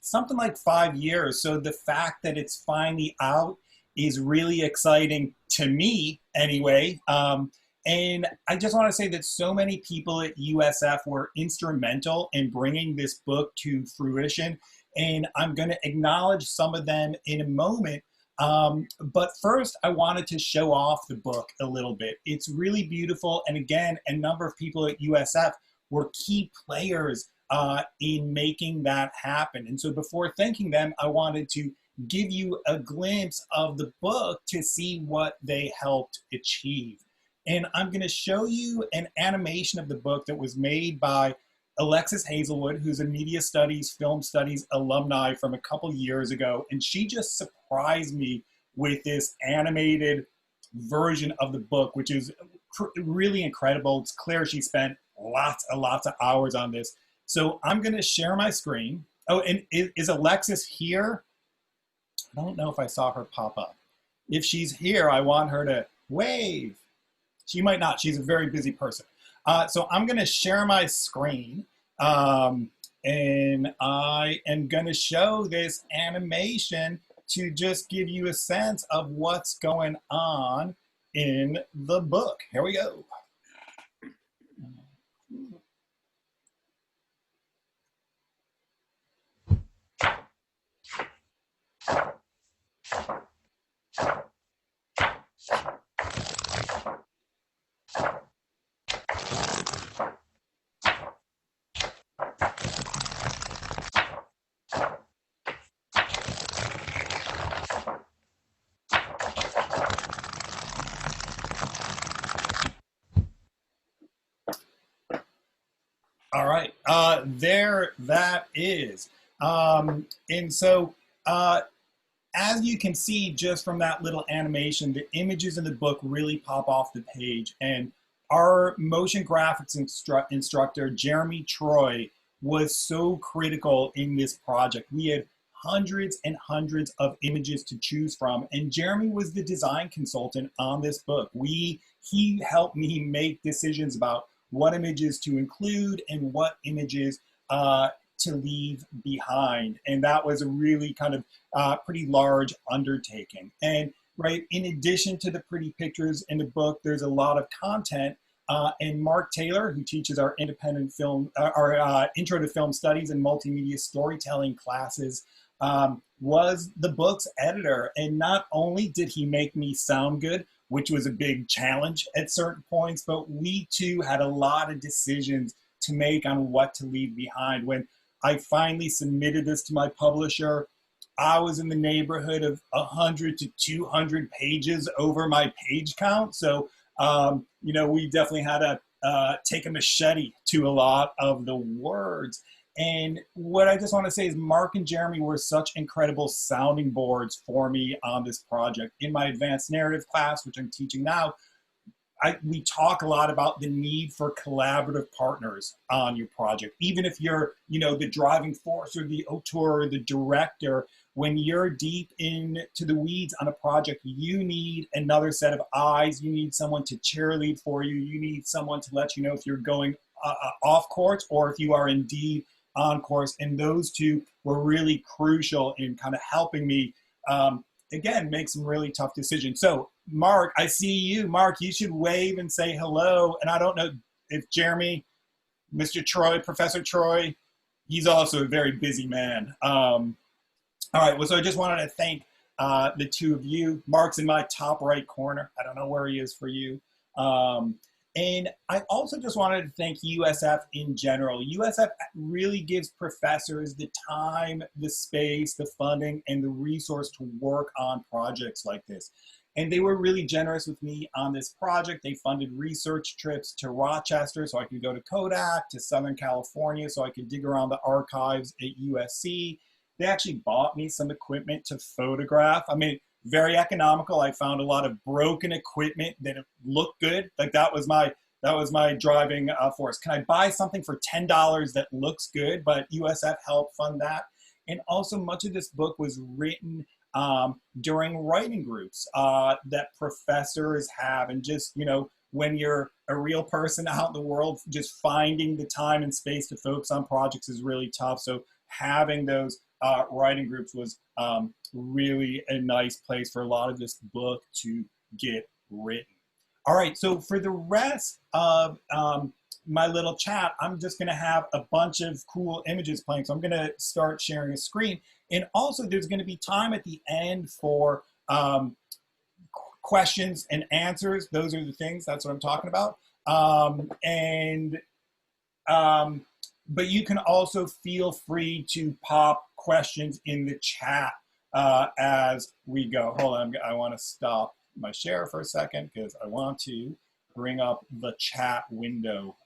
something like 5 years. So the fact that it's finally out is really exciting to me anyway. And I just want to say that so many people at USF were instrumental in bringing this book to fruition. And I'm going to acknowledge some of them in a moment. But first, I wanted to show off the book a little bit. It's really beautiful. And again, a number of people at USF were key players in making that happen. And so before thanking them, I wanted to give you a glimpse of the book to see what they helped achieve. And I'm going to show you an animation of the book that was made by Alexis Hazelwood, who's a media studies, film studies alumni from a couple years ago. And she just surprised me with this animated version of the book, which is really incredible. It's clear she spent lots and lots of hours on this. So I'm going to share my screen. Oh, and is Alexis here? I don't know if I saw her pop up. If she's here, I want her to wave. She might not. She's a very busy person. So I'm going to share my screen, and I am going to show this animation to just give you a sense of what's going on in the book. Here we go. All right, there that is. And so as you can see just from that little animation, the images in the book really pop off the page. And our motion graphics instructor, Jeremy Troy, was so critical in this project. We had hundreds and hundreds of images to choose from. And Jeremy was the design consultant on this book. He helped me make decisions about what images to include and what images to leave behind. And that was a really kind of pretty large undertaking. And right, in addition to the pretty pictures in the book, there's a lot of content. And Mark Taylor, who teaches our independent film, our intro to film studies and multimedia storytelling classes, was the book's editor. And not only did he make me sound good, which was a big challenge at certain points, but we too had a lot of decisions to make on what to leave behind. When I finally submitted this to my publisher, I was in the neighborhood of 100 to 200 pages over my page count. So, you know, we definitely had to take a machete to a lot of the words. And what I just want to say is Mark and Jeremy were such incredible sounding boards for me on this project. In my advanced narrative class, which I'm teaching now, we talk a lot about the need for collaborative partners on your project. Even if you're, you know, the driving force or the auteur or the director, when you're deep into the weeds on a project, you need another set of eyes. You need someone to cheerlead for you. You need someone to let you know if you're going off course or if you are indeed on course. And those two were really crucial in kind of helping me, again, make some really tough decisions. So Mark, I see you. Mark, you should wave and say hello. And I don't know if Jeremy, Mr. Troy, Professor Troy, he's also a very busy man. All right, well, so I just wanted to thank the two of you. Mark's in my top right corner. I don't know where he is for you. And I also just wanted to thank USF in general. USF really gives professors the time, the space, the funding, and the resource to work on projects like this. And they were really generous with me on this project. They funded research trips to Rochester so I could go to Kodak, to Southern California so I could dig around the archives at USC. They actually bought me some equipment to photograph. I mean, very economical. I found a lot of broken equipment that looked good. Like that was my driving force. Can I buy something for $10 that looks good? But USF helped fund that. And also much of this book was written during writing groups that professors have. And just, you know, when you're a real person out in the world, just finding the time and space to focus on projects is really tough. So having those writing groups was really a nice place for a lot of this book to get written. All right, so for the rest of my little chat, I'm just gonna have a bunch of cool images playing. So I'm gonna start sharing a screen. And also there's gonna be time at the end for questions and answers. Those are the things, that's what I'm talking about. But you can also feel free to pop questions in the chat as we go. Hold on, I wanna stop my share for a second because I want to bring up the chat window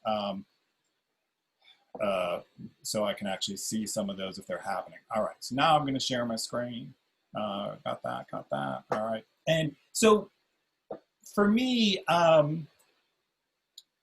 so I can actually see some of those if they're happening. All right, so now I'm gonna share my screen. Got that, all right. And so for me, all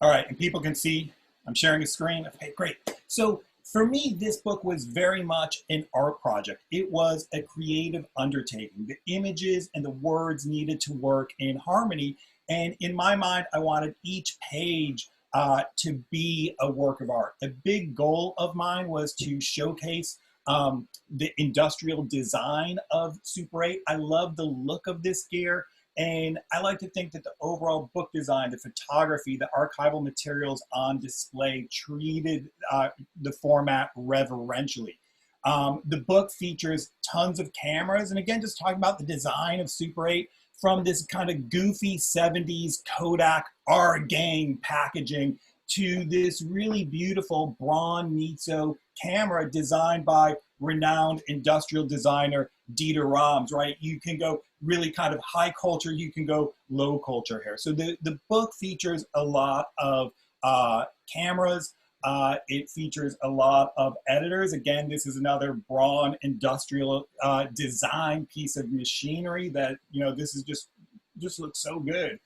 right, and people can see I'm sharing a screen. Okay, great. So for me, this book was very much an art project. It was a creative undertaking. The images and the words needed to work in harmony. And in my mind, I wanted each page to be a work of art. A big goal of mine was to showcase the industrial design of Super 8. I love the look of this gear. And I like to think that the overall book design, the photography, the archival materials on display treated the format reverentially. The book features tons of cameras. And again, just talking about the design of Super 8 from this kind of goofy 70s Kodak R-Gang packaging to this really beautiful Braun Nitzsche camera designed by renowned industrial designer Dieter Rams, right? You can go really kind of high culture, you can go low culture here. So the book features a lot of cameras. It features a lot of editors. Again, this is another Braun industrial design piece of machinery that, you know, this is just looks so good.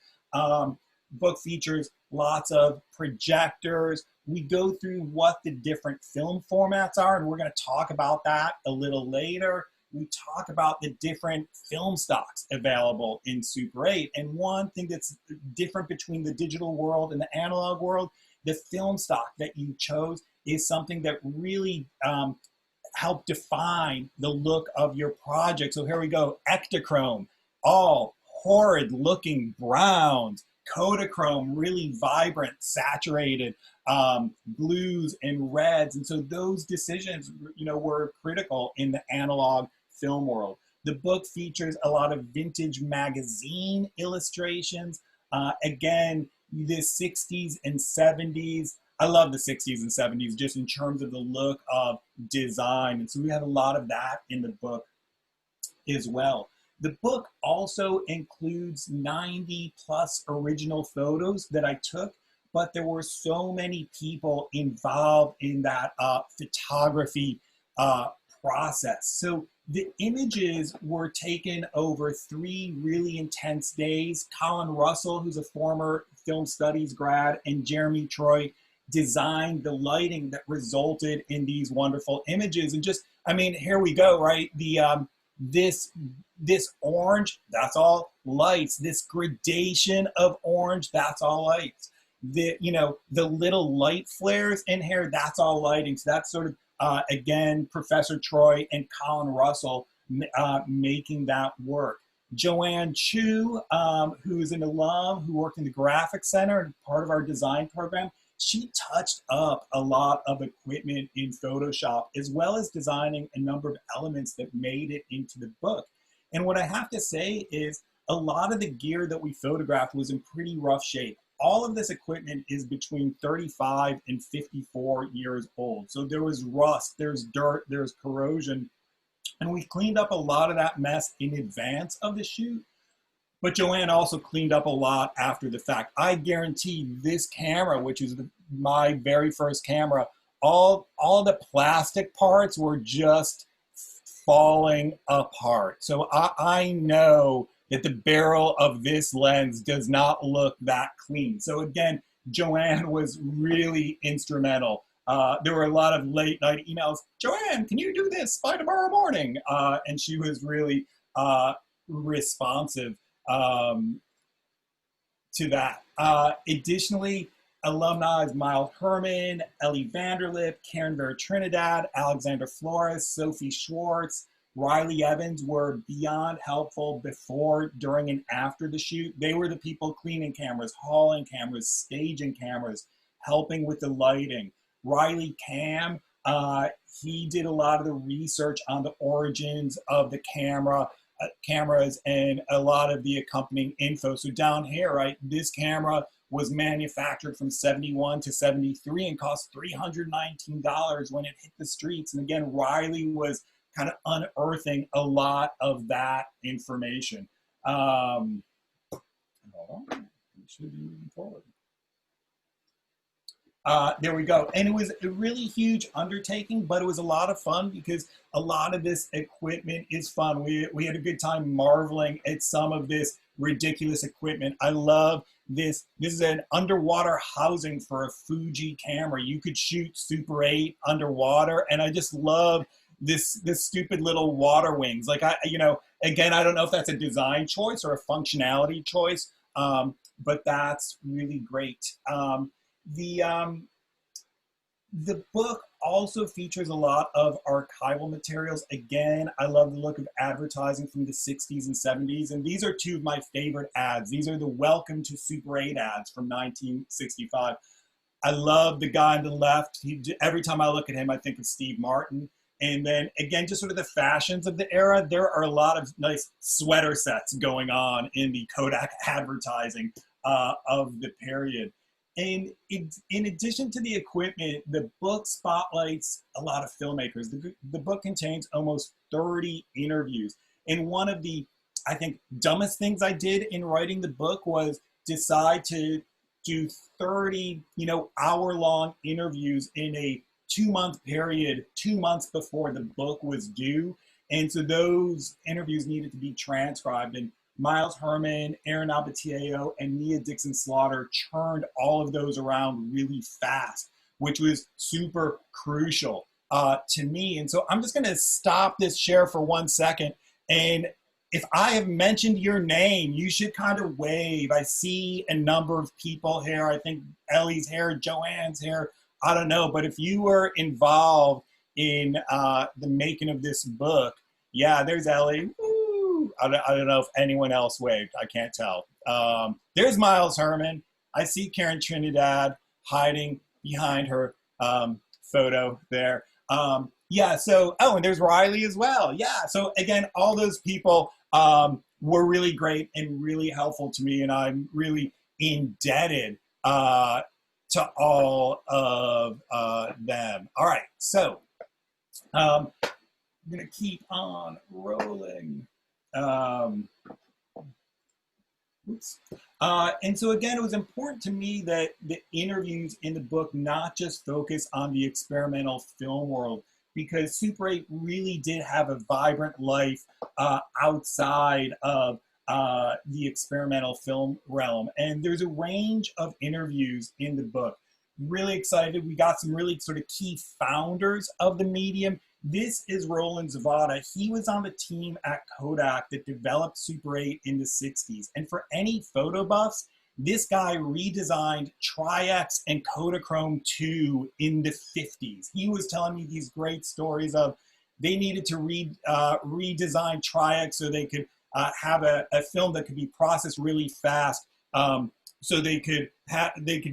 Book features lots of projectors. We go through what the different film formats are, and we're going to talk about that a little later. We talk about the different film stocks available in Super 8. And one thing that's different between the digital world and the analog world, the film stock that you chose is something that really helped define the look of your project. So here we go, Ektachrome, all horrid looking browns, Kodachrome, really vibrant, saturated blues and reds. And so those decisions, you know, were critical in the analog film world. The book features a lot of vintage magazine illustrations. Again, the 60s and 70s. I love the 60s and 70s just in terms of the look of design. And so we have a lot of that in the book as well. The book also includes 90 plus original photos that I took, but there were so many people involved in that photography process. So the images were taken over 3 really intense days. Colin Russell, who's a former film studies grad, and Jeremy Troy designed the lighting that resulted in these wonderful images. And just, I mean, here we go, right? The this orange, that's all lights. This gradation of orange, that's all lights. The, you know, the little light flares in here, that's all lighting. So that's sort of, again, Professor Troy and Colin Russell making that work. Joanne Chu, who's an alum who worked in the Graphics Center and part of our design program, she touched up a lot of equipment in Photoshop, as well as designing a number of elements that made it into the book. And what I have to say is a lot of the gear that we photographed was in pretty rough shape. All of this equipment is between 35 and 54 years old. So there was rust, there's dirt, there's corrosion. And we cleaned up a lot of that mess in advance of the shoot. But Joanne also cleaned up a lot after the fact. I guarantee this camera, which is my very first camera, all the plastic parts were just falling apart. So I know that the barrel of this lens does not look that clean. So again, Joanne was really instrumental. There were a lot of late night emails, Joanne, can you do this by tomorrow morning? And she was really responsive to that. Additionally, alumni is Miles Herman, Ellie Vanderlip, Karen Vera Trinidad, Alexander Flores, Sophie Schwartz, Riley Evans were beyond helpful before, during, and after the shoot. They were the people cleaning cameras, hauling cameras, staging cameras, helping with the lighting. Riley Cam, he did a lot of the research on the origins of the cameras and a lot of the accompanying info. So down here, right, this camera was manufactured from 71 to 73 and cost $319 when it hit the streets. And again, Riley was kind of unearthing a lot of that information. Hold on, we should be moving forward. There we go. And it was a really huge undertaking, but it was a lot of fun because a lot of this equipment is fun. We had a good time marveling at some of this ridiculous equipment. I love this. This is an underwater housing for a Fuji camera. You could shoot Super 8 underwater, and I just love this stupid little water wings. Like, again, I don't know if that's a design choice or a functionality choice, but that's really great. The book also features a lot of archival materials. Again, I love the look of advertising from the 60s and 70s, and these are two of my favorite ads. These are the Welcome to Super 8 ads from 1965. I love the guy on the left. Every time I look at him, I think of Steve Martin. And then again, just sort of the fashions of the era, there are a lot of nice sweater sets going on in the Kodak advertising of the period. And in addition to the equipment, the book spotlights a lot of filmmakers. The book contains almost 30 interviews. And one of the, I think, dumbest things I did in writing the book was decide to do 30, hour-long interviews in a 2-month period, 2 months before the book was due. And so those interviews needed to be transcribed. And Miles Herman, Aaron Abatiello, and Nia Dixon Slaughter churned all of those around really fast, which was super crucial to me. And so I'm just going to stop this share for 1 second. And if I have mentioned your name, you should kind of wave. I see a number of people here. I think Ellie's here, Joanne's here. I don't know. But if you were involved in the making of this book, yeah, there's Ellie. I don't know if anyone else waved. I can't tell. There's Miles Herman. I see Karen Trinidad hiding behind her photo there. Yeah, so, and there's Riley as well. Yeah, so again, all those people were really great and really helpful to me, and I'm really indebted to all of them. All right, so I'm going to keep on rolling. And so again, it was important to me that the interviews in the book not just focus on the experimental film world, because Super 8 really did have a vibrant life outside of the experimental film realm. And there's a range of interviews in the book. Really excited. We got some really sort of key founders of the medium. This is Roland Zavada. He was on the team at Kodak that developed Super 8 in the 60s. And for any photo buffs, this guy redesigned Tri-X and Kodachrome 2 in the 50s. He was telling me these great stories of they needed to redesign Tri-X so they could have a film that could be processed really fast, so they could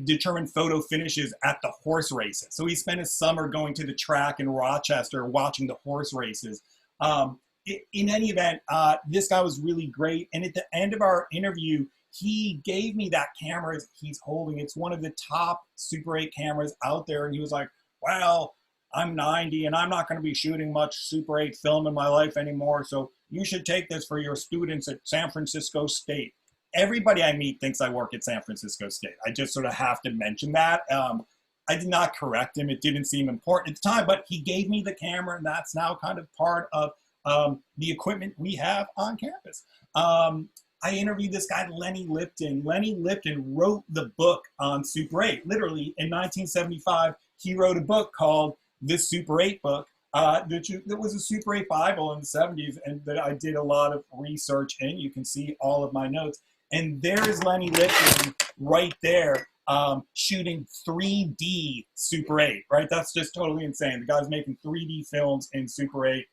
determine photo finishes at the horse races. So he spent his summer going to the track in Rochester watching the horse races. In any event, this guy was really great. And at the end of our interview, he gave me that camera he's holding. It's one of the top Super 8 cameras out there. And he was like, well, I'm 90 and I'm not going to be shooting much Super 8 film in my life anymore. So you should take this for your students at San Francisco State. Everybody I meet thinks I work at San Francisco State. I just sort of have to mention that. I did not correct him. It didn't seem important at the time, but he gave me the camera, and that's now kind of part of the equipment we have on campus. I interviewed this guy, Lenny Lipton. Lenny Lipton wrote the book on Super 8. Literally, in 1975, he wrote a book called The Super 8 Book. That was a Super 8 Bible in the 70s, and that I did a lot of research in. You can see all of my notes. And there's Lenny Lipton right there shooting 3D Super 8, right? That's just totally insane. The guy's making 3D films in Super 8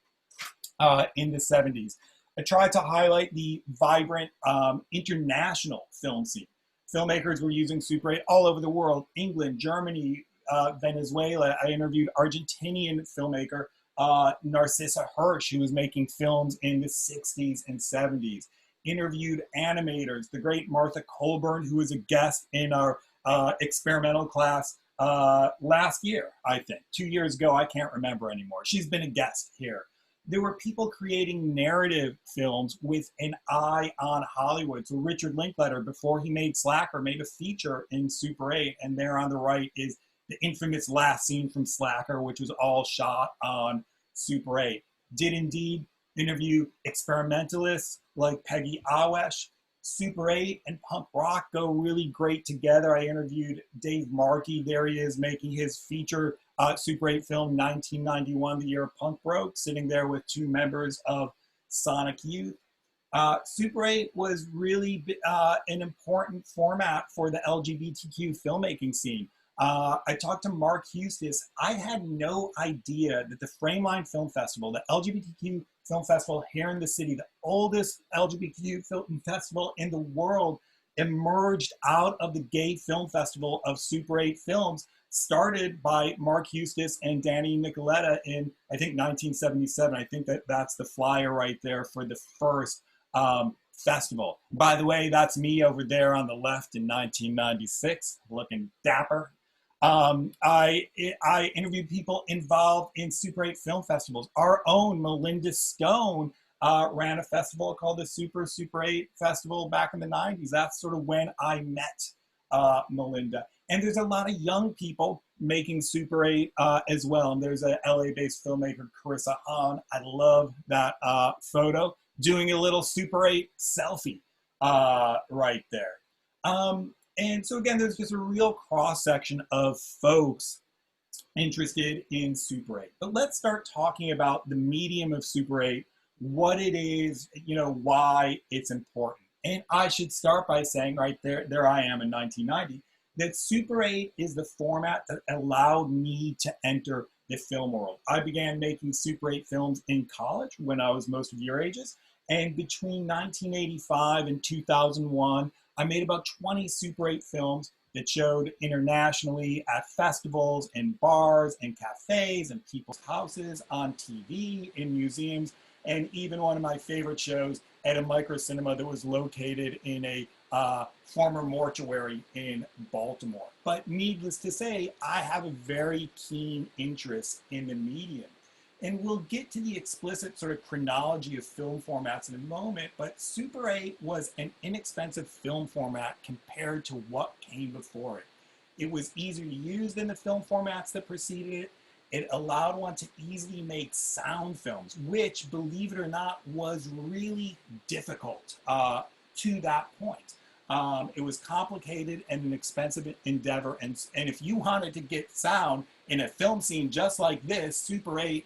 in the 70s. I tried to highlight the vibrant international film scene. Filmmakers were using Super 8 all over the world: England, Germany, Venezuela. I interviewed Argentinian filmmaker Narcissa Hirsch, who was making films in the 60s and 70s. Interviewed animators, the great Martha Colburn, who was a guest in our experimental class last year, I think, 2 years ago. I can't remember anymore. She's been a guest here. There were people creating narrative films with an eye on Hollywood. So Richard Linklater, before he made Slacker, made a feature in Super 8, and there on the right is the infamous last scene from Slacker, which was all shot on Super 8. Did indeed interview experimentalists like Peggy Awesh. Super 8 and punk rock go really great together. I interviewed Dave Markey. There he is making his feature Super 8 film 1991, the year punk broke, sitting there with two members of Sonic Youth. Super 8 was really an important format for the LGBTQ filmmaking scene. I talked to Mark Eustace. I had no idea that the Frameline Film Festival, the LGBTQ film festival here in the city, the oldest LGBTQ film festival in the world, emerged out of the gay film festival of Super 8 films, started by Mark Eustace and Danny Nicoletta in, I think, 1977. I think that's the flyer right there for the first festival. By the way, that's me over there on the left in 1996, looking dapper. I interviewed people involved in Super 8 film festivals. Our own Melinda Stone ran a festival called the Super 8 Festival back in the 90s. That's sort of when I met Melinda. And there's a lot of young people making Super 8 as well. And there's a LA-based filmmaker, Carissa Hahn. I love that photo, doing a little Super 8 selfie right there. And so again, there's just a real cross-section of folks interested in Super 8. But let's start talking about the medium of Super 8, what it is, why it's important. And I should start by saying right there I am in 1990, that Super 8 is the format that allowed me to enter the film world. I began making Super 8 films in college when I was most of your ages. And between 1985 and 2001, I made about 20 Super 8 films that showed internationally at festivals and bars and cafes and people's houses, on TV, in museums, and even one of my favorite shows at a micro cinema that was located in a former mortuary in Baltimore. But needless to say, I have a very keen interest in the medium. And we'll get to the explicit sort of chronology of film formats in a moment, but Super 8 was an inexpensive film format compared to what came before it. It was easier to use than the film formats that preceded it. It allowed one to easily make sound films, which, believe it or not, was really difficult to that point. It was complicated and an expensive endeavor. And if you wanted to get sound in a film scene just like this, Super 8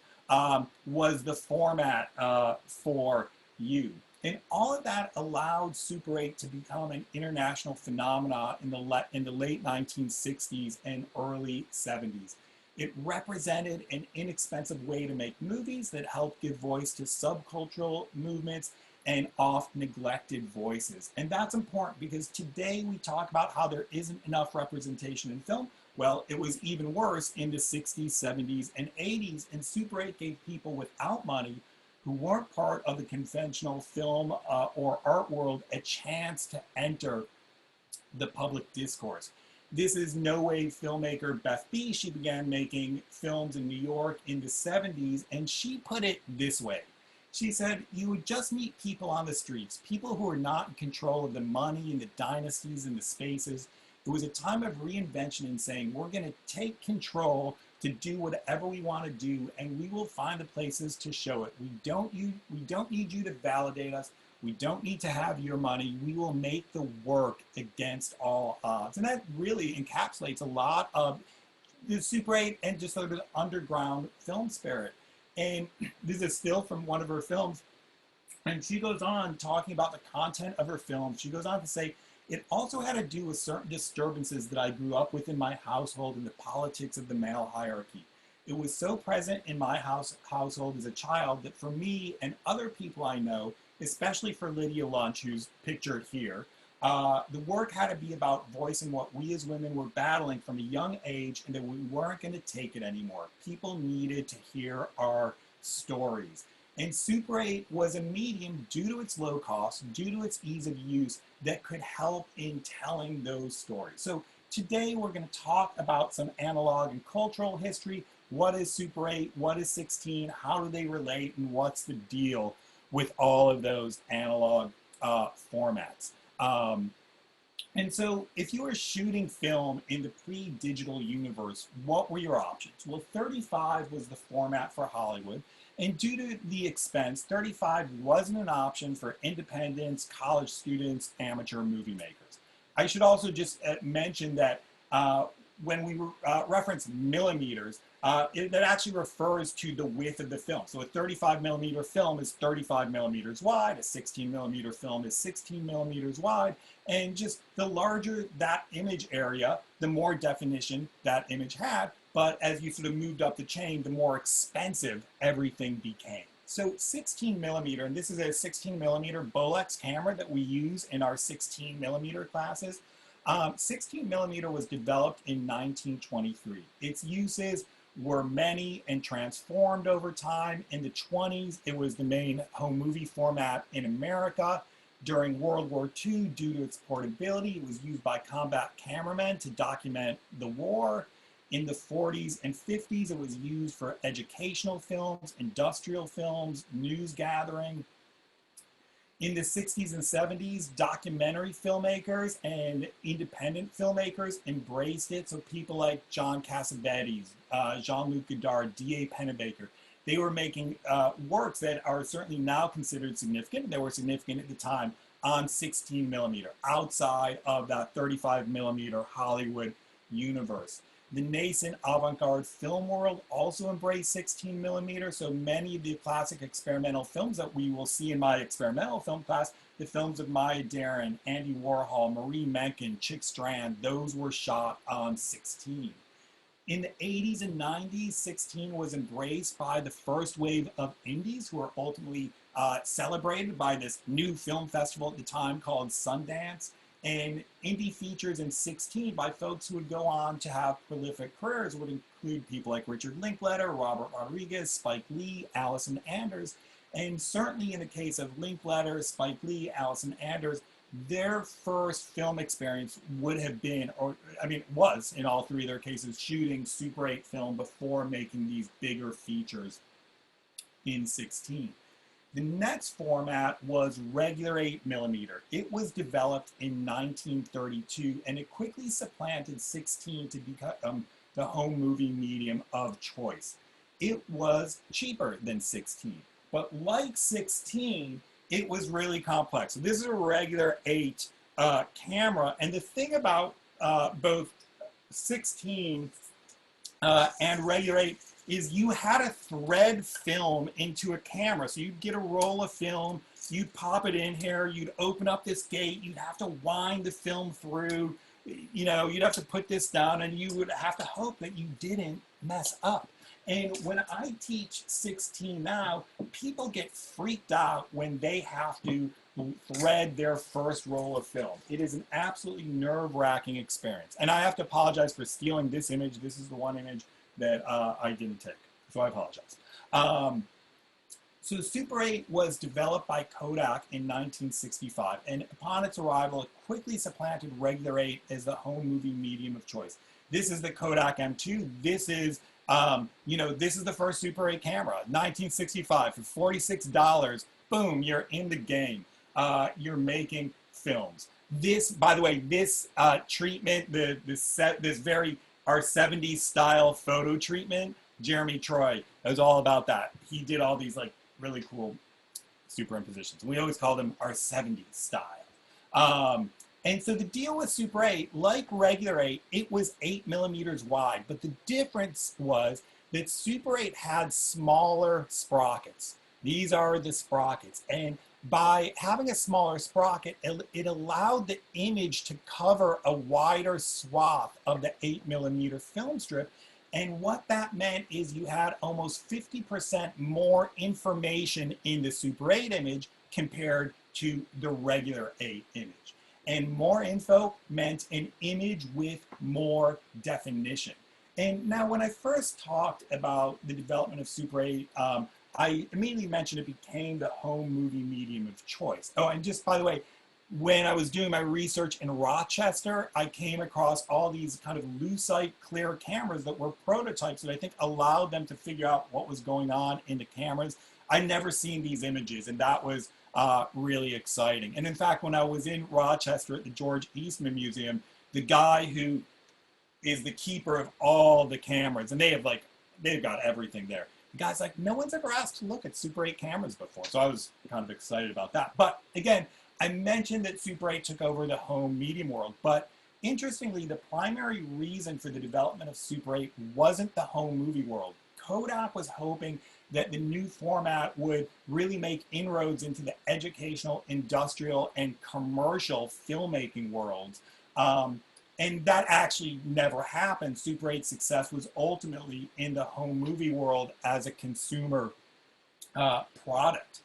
was the format for you. And all of that allowed Super 8 to become an international phenomenon in the late 1960s and early 70s. It represented an inexpensive way to make movies that helped give voice to subcultural movements and oft-neglected voices. And that's important because today we talk about how there isn't enough representation in film. Well, it was even worse in the 60s, 70s, and 80s, and Super 8 gave people without money who weren't part of the conventional film or art world a chance to enter the public discourse. This is No Wave filmmaker Beth B. She began making films in New York in the 70s, and she put it this way. She said, you would just meet people on the streets, people who are not in control of the money and the dynasties and the spaces. It was a time of reinvention and saying, we're going to take control to do whatever we want to do, and we will find the places to show it. We don't need you to validate us. We don't need to have your money. We will make the work against all odds. And that really encapsulates a lot of the Super 8 and just sort of the underground film spirit. And this is still from one of her films. And she goes on talking about the content of her film. She goes on to say, It also had to do with certain disturbances that I grew up with in my household and the politics of the male hierarchy. It was so present in my household as a child that for me and other people I know, especially for Lydia Lunch, who's pictured here, the work had to be about voicing what we as women were battling from a young age and that we weren't going to take it anymore. People needed to hear our stories. And Super 8 was a medium, due to its low cost, due to its ease of use, that could help in telling those stories. So today we're going to talk about some analog and cultural history. What is Super 8? What is 16? How do they relate? And what's the deal with all of those analog formats? Um, and so if you were shooting film in the pre-digital universe, what were your options? Well, 35 was the format for Hollywood. And due to the expense, 35 wasn't an option for independents, college students, amateur movie makers. I should also just mention that when we reference millimeters, that actually refers to the width of the film. So a 35 millimeter film is 35 millimeters wide, a 16 millimeter film is 16 millimeters wide, and just the larger that image area, the more definition that image had. But as you sort of moved up the chain, the more expensive everything became. So 16 millimeter, and this is a 16 millimeter Bolex camera that we use in our 16 millimeter classes. 16 millimeter was developed in 1923. Its uses were many and transformed over time. In the 20s, it was the main home movie format in America. During World War II, due to its portability, it was used by combat cameramen to document the war. In the 40s and 50s, it was used for educational films, industrial films, news gathering. In the 60s and 70s, documentary filmmakers and independent filmmakers embraced it. So people like John Cassavetes, Jean-Luc Godard, D.A. Pennebaker, they were making works that are certainly now considered significant. They were significant at the time on 16 millimeter, outside of that 35 millimeter Hollywood universe. The nascent avant-garde film world also embraced 16 millimeter, so many of the classic experimental films that we will see in my experimental film class, the films of Maya Deren, Andy Warhol, Marie Menken, Chick Strand, those were shot on 16. In the 80s and 90s, 16 was embraced by the first wave of indies who were ultimately celebrated by this new film festival at the time called Sundance. And indie features in 16 by folks who would go on to have prolific careers would include people like Richard Linklater, Robert Rodriguez, Spike Lee, Allison Anders. And certainly in the case of Linklater, Spike Lee, Allison Anders, their first film experience would have been, or I mean, was in all three of their cases, shooting Super 8 film before making these bigger features in 16. The next format was regular 8 millimeter. It was developed in 1932 and it quickly supplanted 16 to become the home movie medium of choice. It was cheaper than 16, but like 16, it was really complex. So this is a regular 8 camera, and the thing about both 16 and regular 8 is you had to thread film into a camera. So you'd get a roll of film, you'd pop it in here, you'd open up this gate, you'd have to wind the film through, you know, you'd have to put this down and you would have to hope that you didn't mess up. And when I teach 16 now, people get freaked out when they have to thread their first roll of film. It is an absolutely nerve-wracking experience. And I have to apologize for stealing this image. This is the one image that I didn't take, so I apologize. So Super 8 was developed by Kodak in 1965, and upon its arrival, it quickly supplanted regular 8 as the home movie medium of choice. This is the Kodak M2. This is, you know, this is the first Super 8 camera, 1965, for $46. Boom, you're in the game. You're making films. This, by the way, this treatment, this very our 70s style photo treatment, Jeremy Troy, it was all about that. He did all these like really cool superimpositions. We always called them our 70s style. And so the deal with Super 8, like regular 8, it was 8 millimeters wide, but the difference was that Super 8 had smaller sprockets. These are the sprockets. And by having a smaller sprocket, it allowed the image to cover a wider swath of the 8mm film strip. And what that meant is you had almost 50% more information in the Super 8 image compared to the regular 8 image. And more info meant an image with more definition. And now when I first talked about the development of Super 8, I immediately mentioned it became the home movie medium of choice. Oh, and just by the way, when I was doing my research in Rochester, I came across all these kind of lucite clear cameras that were prototypes that I think allowed them to figure out what was going on in the cameras. I'd never seen these images, and that was really exciting. And in fact, when I was in Rochester at the George Eastman Museum, the guy who is the keeper of all the cameras, and they've got everything there. The guy's like, no one's ever asked to look at Super 8 cameras before, so I was kind of excited about that. But again, I mentioned that Super 8 took over the home medium world, but interestingly, the primary reason for the development of Super 8 wasn't the home movie world. Kodak was hoping that the new format would really make inroads into the educational, industrial, and commercial filmmaking worlds. And that actually never happened. Super 8's success was ultimately in the home movie world as a consumer product.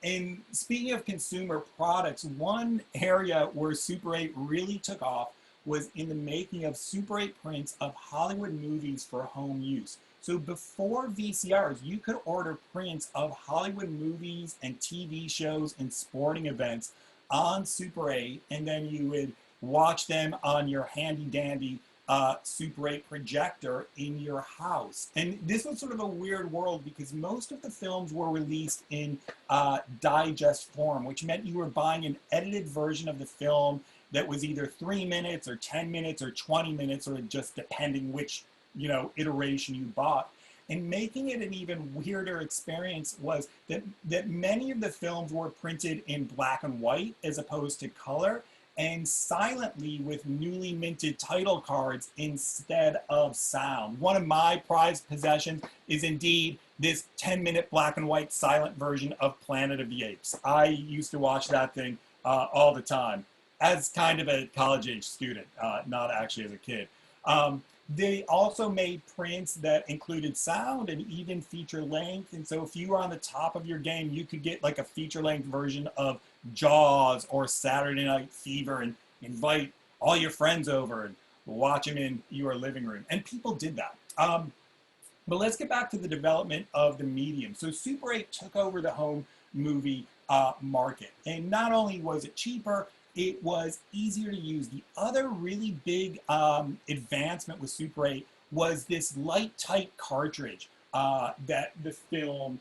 And speaking of consumer products, one area where Super 8 really took off was in the making of Super 8 prints of Hollywood movies for home use. So before VCRs, you could order prints of Hollywood movies and TV shows and sporting events on Super 8, and then you would watch them on your handy dandy Super 8 projector in your house. And this was sort of a weird world because most of the films were released in digest form, which meant you were buying an edited version of the film that was either 3 minutes or 10 minutes or 20 minutes, or just depending which, iteration you bought. And making it an even weirder experience was that many of the films were printed in black and white as opposed to color, and silently with newly minted title cards instead of sound. One of my prized possessions is indeed this 10-minute black and white silent version of Planet of the Apes. I used to watch that thing all the time as kind of a college-age student, not actually as a kid. They also made prints that included sound and even feature length. And so if you were on the top of your game, you could get like a feature length version of Jaws or Saturday Night Fever and invite all your friends over and watch them in your living room. And people did that. But let's get back to the development of the medium. So Super 8 took over the home movie market. And not only was it cheaper, it was easier to use. The other really big advancement with Super 8 was this light tight cartridge that the film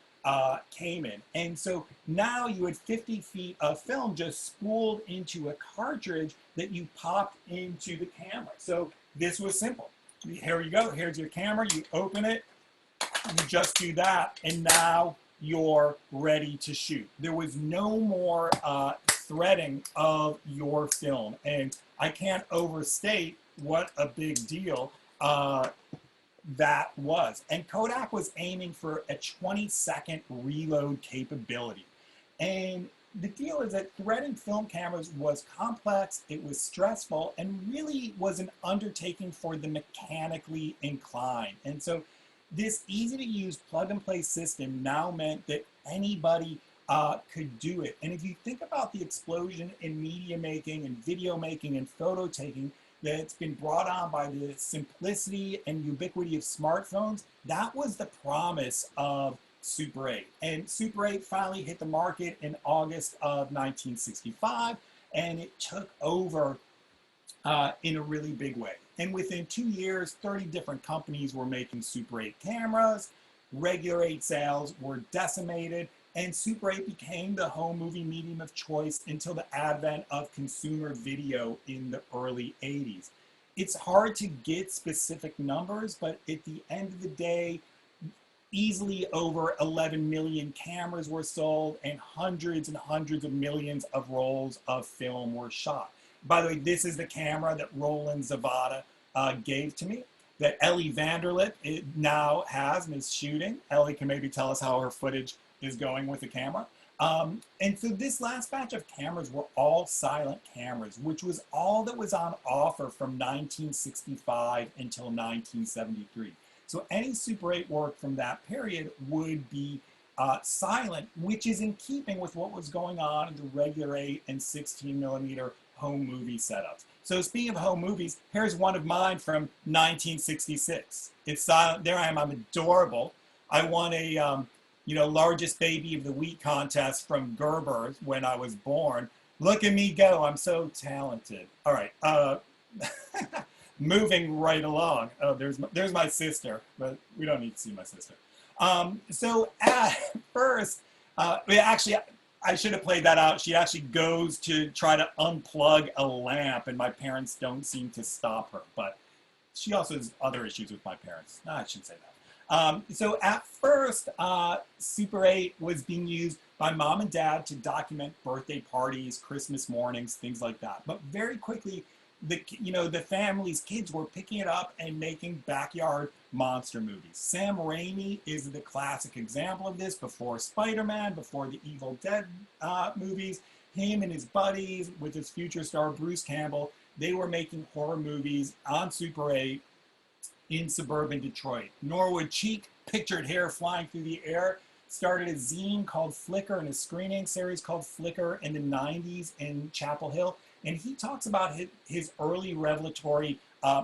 came in. And so now you had 50 feet of film just spooled into a cartridge that you popped into the camera. So this was simple. Here you go. Here's your camera. You open it. You just do that. And now you're ready to shoot. There was no more threading of your film. And I can't overstate what a big deal that was. And Kodak was aiming for a 20-second reload capability. And the deal is that threading film cameras was complex, it was stressful, and really was an undertaking for the mechanically inclined. And so this easy-to-use plug-and-play system now meant that anybody could do it. And if you think about the explosion in media making and video making and photo taking that's been brought on by the simplicity and ubiquity of smartphones, that was the promise of Super 8. And Super 8 finally hit the market in August of 1965, and it took over in a really big way. And within 2 years, 30 different companies were making Super 8 cameras, regular 8 sales were decimated, and Super 8 became the home movie medium of choice until the advent of consumer video in the early 80s. It's hard to get specific numbers, but at the end of the day, easily over 11 million cameras were sold and hundreds of millions of rolls of film were shot. By the way, this is the camera that Roland Zavada gave to me, that Ellie Vanderlip now has and is shooting. Ellie can maybe tell us how her footage is going with the camera. And so this last batch of cameras were all silent cameras, which was all that was on offer from 1965 until 1973. So any Super 8 work from that period would be silent, which is in keeping with what was going on in the regular 8 and 16 millimeter home movie setups. So speaking of home movies, here's one of mine from 1966. It's silent. There I am. I'm adorable. I won a largest baby of the week contest from Gerber when I was born. Look at me go. I'm so talented. All right. Moving right along. Oh, there's my sister, but we don't need to see my sister. So at first, actually, I should have played that out. She actually goes to try to unplug a lamp, and my parents don't seem to stop her. But she also has other issues with my parents. No, I shouldn't say that. So at first, Super 8 was being used by mom and dad to document birthday parties, Christmas mornings, things like that. But very quickly, the family's kids were picking it up and making backyard monster movies. Sam Raimi is the classic example of this. Before Spider-Man, before the Evil Dead movies, him and his buddies with his future star Bruce Campbell, they were making horror movies on Super 8 in suburban Detroit. Norwood Cheek, pictured hair flying through the air, started a zine called Flicker and a screening series called Flicker in the 90s in Chapel Hill. And he talks about his early revelatory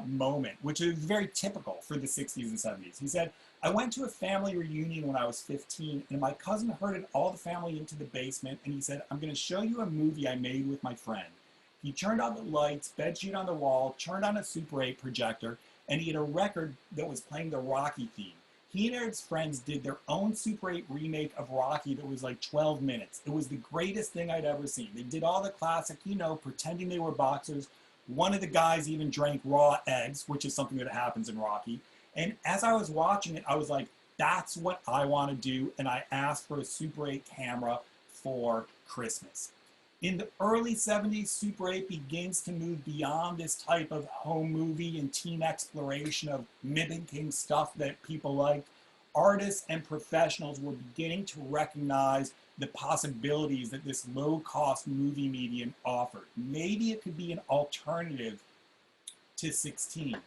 moment, which is very typical for the 60s and 70s. He said, I went to a family reunion when I was 15, and my cousin herded all the family into the basement, and he said, I'm going to show you a movie I made with my friend. He turned on the lights, bedsheet on the wall, turned on a Super 8 projector, and he had a record that was playing the Rocky theme. He and his friends did their own Super 8 remake of Rocky that was like 12 minutes. It was the greatest thing I'd ever seen. They did all the classic, pretending they were boxers. One of the guys even drank raw eggs, which is something that happens in Rocky. And as I was watching it, I was like, that's what I want to do. And I asked for a Super 8 camera for Christmas. In the early 70s, Super 8 begins to move beyond this type of home movie and teen exploration of mimicking stuff that people like. Artists and professionals were beginning to recognize the possibilities that this low-cost movie medium offered. Maybe it could be an alternative to 16.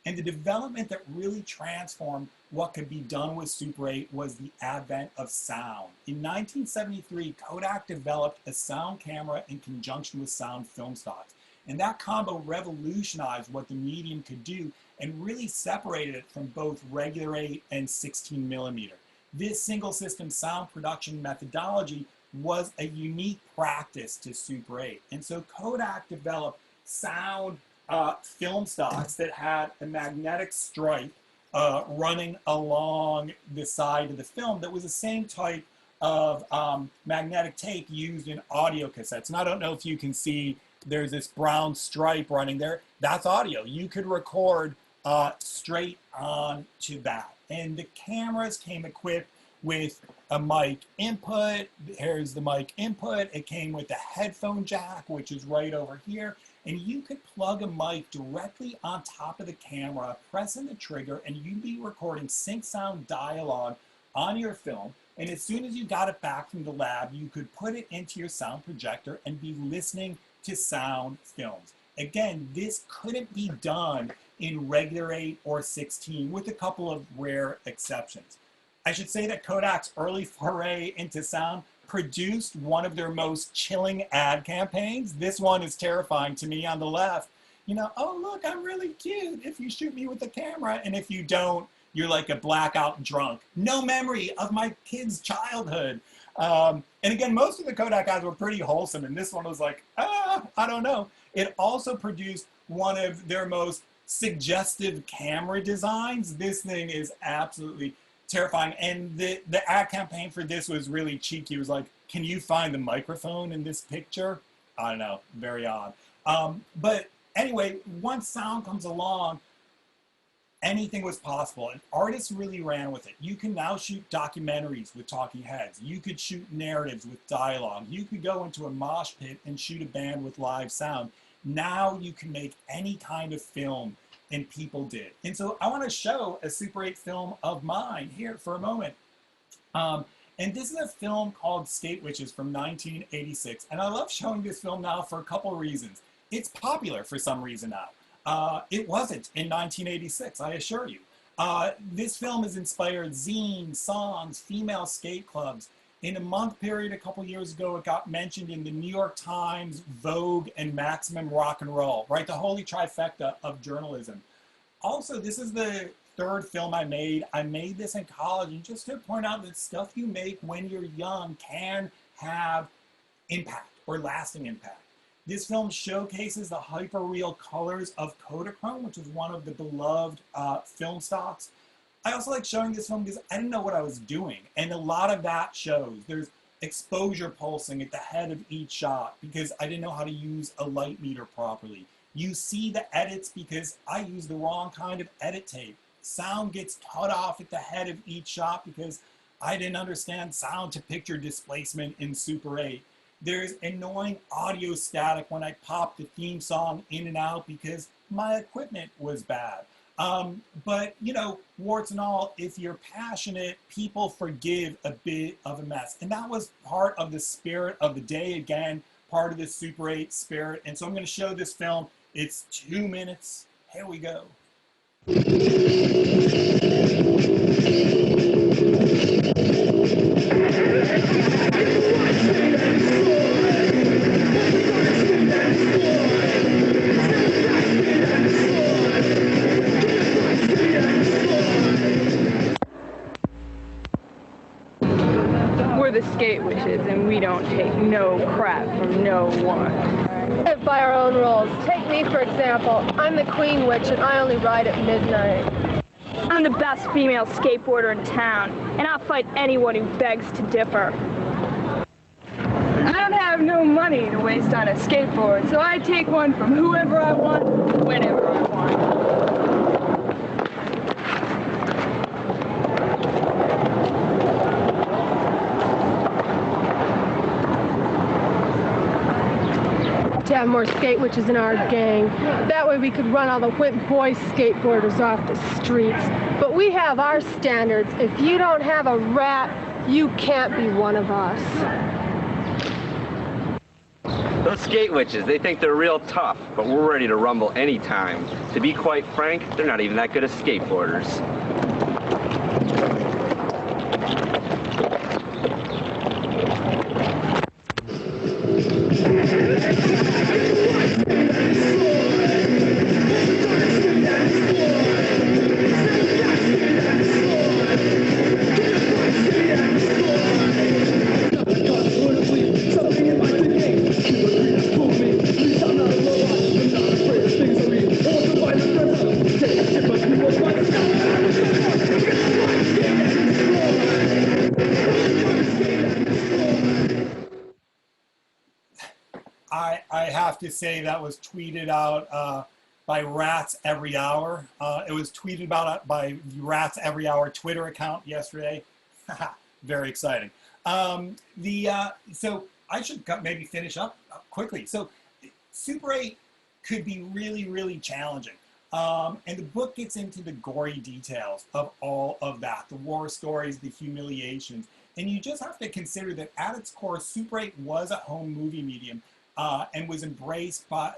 And the development that really transformed what could be done with Super 8 was the advent of sound. In 1973, Kodak developed a sound camera in conjunction with sound film stocks. And that combo revolutionized what the medium could do and really separated it from both regular 8 and 16 millimeter. This single system sound production methodology was a unique practice to Super 8. And so Kodak developed sound film stocks that had a magnetic stripe running along the side of the film that was the same type of magnetic tape used in audio cassettes. And I don't know if you can see, there's this brown stripe running there. That's audio. You could record straight on to that. And the cameras came equipped with a mic input. Here's the mic input. It came with a headphone jack, which is right over here. And you could plug a mic directly on top of the camera, pressing the trigger, and you'd be recording sync sound dialogue on your film. And as soon as you got it back from the lab, you could put it into your sound projector and be listening to sound films. Again, this couldn't be done in regular 8 or 16 with a couple of rare exceptions. I should say that Kodak's early foray into sound produced one of their most chilling ad campaigns. This one is terrifying to me on the left. Oh, look, I'm really cute if you shoot me with the camera. And if you don't, you're like a blackout drunk. No memory of my kid's childhood. And again, most of the Kodak ads were pretty wholesome. And this one was like, I don't know. It also produced one of their most suggestive camera designs. This thing is absolutely terrifying. And the ad campaign for this was really cheeky. It was like, can you find the microphone in this picture? I don't know, very odd. But anyway, once sound comes along, anything was possible. And artists really ran with it. You can now shoot documentaries with talking heads. You could shoot narratives with dialogue. You could go into a mosh pit and shoot a band with live sound. Now you can make any kind of film, and people did. And so I want to show a Super 8 film of mine here for a moment. And And this is a film called Skate Witches from 1986. And I love showing this film now for a couple of reasons. It's popular for some reason now. It wasn't in 1986, I assure you. This film has inspired zines, songs, female skate clubs. In a month period a couple years ago, it got mentioned in the New York Times, Vogue, and Maximum Rock and Roll, right? The holy trifecta of journalism. Also, this is the third film I made. I made this in college, and just to point out that stuff you make when you're young can have impact or lasting impact. This film showcases the hyper-real colors of Kodachrome, which is one of the beloved film stocks. I also like showing this film because I didn't know what I was doing, and a lot of that shows. There's exposure pulsing at the head of each shot because I didn't know how to use a light meter properly. You see the edits because I used the wrong kind of edit tape. Sound gets cut off at the head of each shot because I didn't understand sound to picture displacement in Super 8. There's annoying audio static when I pop the theme song in and out because my equipment was bad. But, you know, warts and all, if you're passionate, people forgive a bit of a mess. And that was part of the spirit of the day, again, part of the Super 8 spirit. And so I'm going to show this film. It's 2 minutes. Here we go. We're the Skate Witches, and we don't take no crap from no one. Live by our own rules. Take me, for example. I'm the Queen Witch, and I only ride at midnight. I'm the best female skateboarder in town, and I'll fight anyone who begs to differ. I don't have no money to waste on a skateboard, so I take one from whoever I want, whenever I want. To have more skate witches in our gang. That way we could run all the whip boy skateboarders off the streets. But we have our standards. If you don't have a rat, you can't be one of us. Those skate witches, they think they're real tough, but we're ready to rumble anytime. To be quite frank, they're not even that good as skateboarders. I have to say that was tweeted out by Rats Every Hour. It was tweeted about by Rats Every Hour Twitter account yesterday. Very exciting. So I should maybe finish up quickly. So Super 8 could be really, really challenging. And the book gets into the gory details of all of that, the war stories, the humiliations. And you just have to consider that at its core, Super 8 was a home movie medium and was embraced by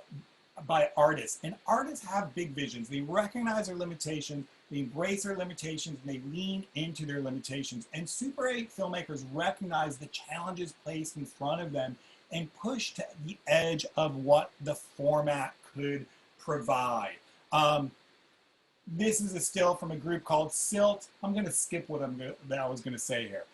artists. And artists have big visions. They recognize their limitations, they embrace their limitations, and they lean into their limitations. And Super 8 filmmakers recognize the challenges placed in front of them and push to the edge of what the format could provide. This is a still from a group called Silt. I'm going to skip what I was going to say here.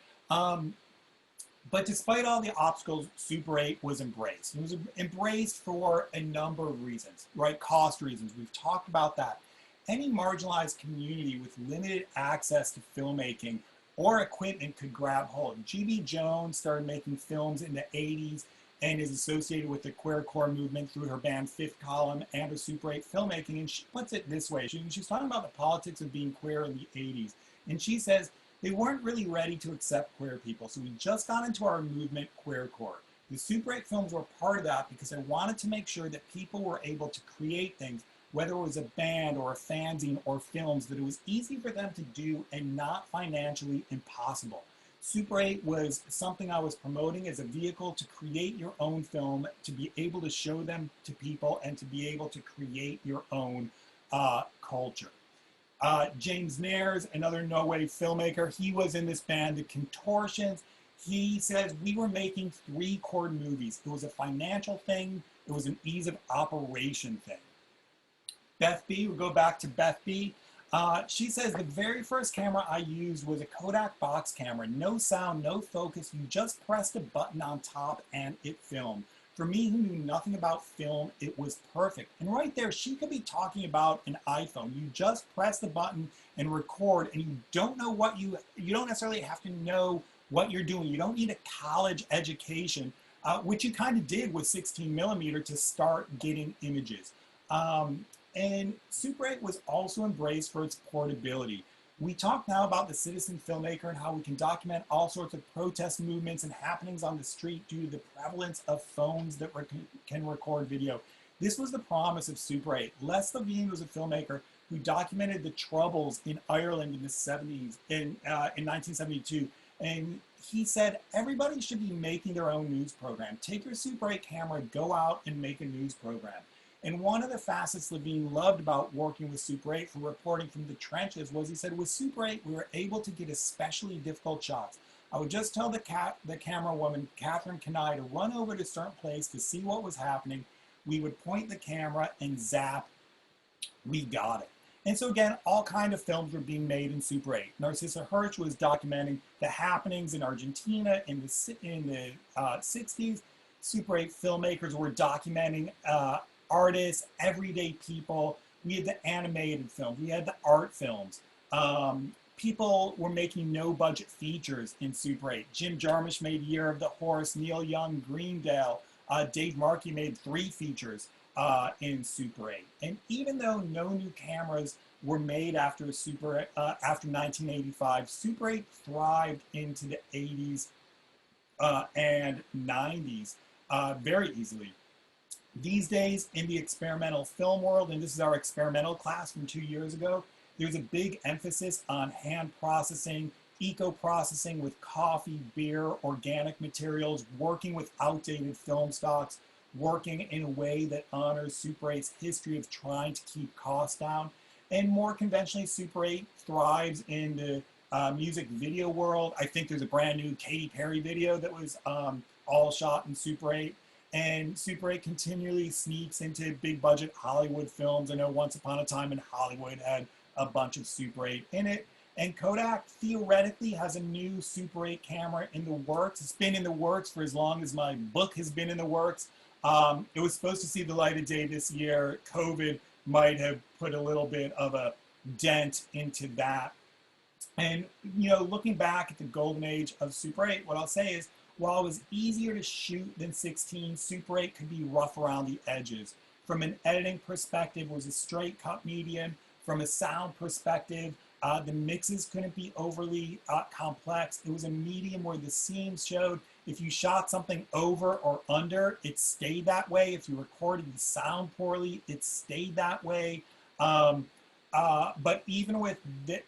But despite all the obstacles, Super 8 was embraced. It was embraced for a number of reasons, right? Cost reasons. We've talked about that. Any marginalized community with limited access to filmmaking or equipment could grab hold. G.B. Jones started making films in the 80s and is associated with the queercore movement through her band Fifth Column and her Super 8 filmmaking. And she puts it this way. She's talking about the politics of being queer in the 80s. And she says, they weren't really ready to accept queer people, so we just got into our movement, queercore. The Super 8 films were part of that because I wanted to make sure that people were able to create things, whether it was a band or a fanzine or films, that it was easy for them to do and not financially impossible. Super 8 was something I was promoting as a vehicle to create your own film, to be able to show them to people, and to be able to create your own culture. James Nares, another Norway filmmaker, he was in this band, The Contortions. He says we were making 3-chord movies. It was a financial thing. It was an ease of operation thing. Beth B, we'll go back to Beth B. She says the very first camera I used was a Kodak box camera. No sound, no focus. You just pressed a button on top and it filmed. For me, who knew nothing about film, it was perfect. And right there, she could be talking about an iPhone. You just press the button and record, and you don't know what you don't necessarily have to know what you're doing. You don't need a college education, which you kind of did with 16 millimeter to start getting images. And Super 8 was also embraced for its portability. We talk now about the citizen filmmaker and how we can document all sorts of protest movements and happenings on the street due to the prevalence of phones that can record video. This was the promise of Super 8. Les Levine was a filmmaker who documented the troubles in Ireland in the 70s, in 1972. And he said, everybody should be making their own news program. Take your Super 8 camera, go out and make a news program. And one of the facets Levine loved about working with Super 8 for reporting from the trenches was he said, with Super 8, we were able to get especially difficult shots. I would just tell the camera woman, Catherine Kanai, to run over to a certain place to see what was happening. We would point the camera and zap. We got it. And so again, all kinds of films were being made in Super 8. Narcissa Hirsch was documenting the happenings in Argentina in the 60s. Super 8 filmmakers were documenting artists, everyday people. We had the animated films. We had the art films. People were making no-budget features in Super 8. Jim Jarmusch made Year of the Horse. Neil Young, Greendale. Dave Markey made 3 features in Super 8. And even though no new cameras were made after 1985, Super 8 thrived into the 80s and 90s very easily. These days, in the experimental film world, and this is our experimental class from 2 years ago, there's a big emphasis on hand processing, eco-processing with coffee, beer, organic materials, working with outdated film stocks, working in a way that honors Super 8's history of trying to keep costs down. And more conventionally, Super 8 thrives in the music video world. I think there's a brand new Katy Perry video that was all shot in Super 8. And Super 8 continually sneaks into big budget Hollywood films. I know Once Upon a Time in Hollywood had a bunch of Super 8 in it. And Kodak theoretically has a new Super 8 camera in the works. It's been in the works for as long as my book has been in the works. It was supposed to see the light of day this year. COVID might have put a little bit of a dent into that. And, you know, looking back at the golden age of Super 8, what I'll say is, while it was easier to shoot than 16, Super 8 could be rough around the edges. From an editing perspective, it was a straight cut medium. From a sound perspective, the mixes couldn't be overly complex. It was a medium where the seams showed. If you shot something over or under, it stayed that way. If you recorded the sound poorly, it stayed that way. But even with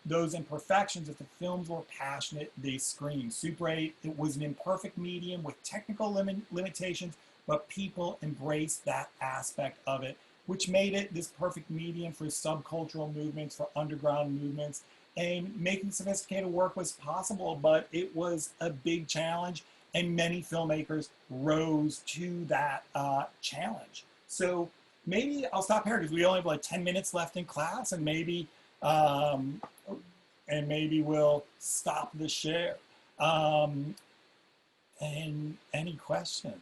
those imperfections, if the films were passionate, they screamed. Super 8, it was an imperfect medium with technical limitations, but people embraced that aspect of it, which made it this perfect medium for subcultural movements, for underground movements. And making sophisticated work was possible, but it was a big challenge, and many filmmakers rose to that challenge. So maybe I'll stop here because we only have like 10 minutes left in class, and maybe we'll stop the share. And any questions?